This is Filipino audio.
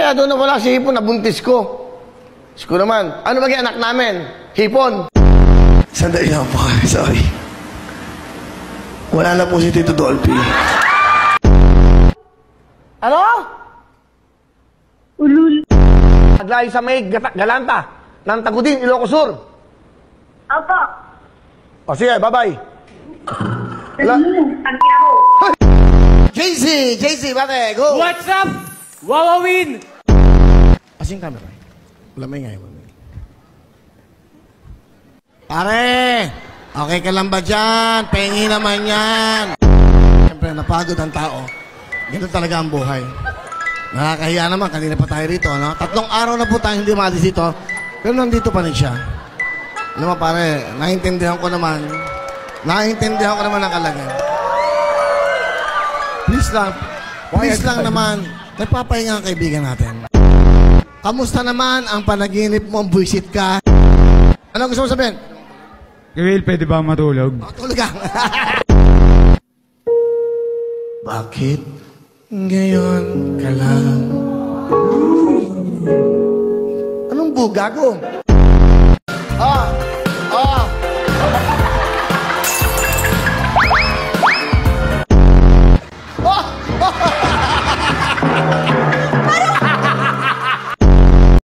kaya doon na wala si Hipon, nabuntis ko. Diyos ko naman, ano maging anak namin? Hipon. Sandali lang po, sorry. Wala na po si Tito Dolphy. Ano? Ulul. Aglayo sa may Galanta, ng Tagudin, Ilocos Sur. Opo. O sige, bye-bye. Pagi ako. JC, bate, go! What's up? Wawawin! Asing camera. Lamay nga yun. Pare! Okay ka lang ba dyan? Pengi naman yan. Siyempre, napagod ang tao. Ganito talaga ang buhay. Nakakahiya naman, kanina pa tayo rito, no? 3 araw na po tayo hindi umalis dito, pero nandito pa rin siya. Alam mo, pare, naiintindihan ko naman ang kalagay. Please lang naman, nagpapahinga ang kaibigan natin. Kamusta naman ang panaginip mo, buisit ka? Ano gusto mo sabihin? Will, pwede ba matulog? Tulog ka. Bakit ngayon ka lang? Anong buga ko?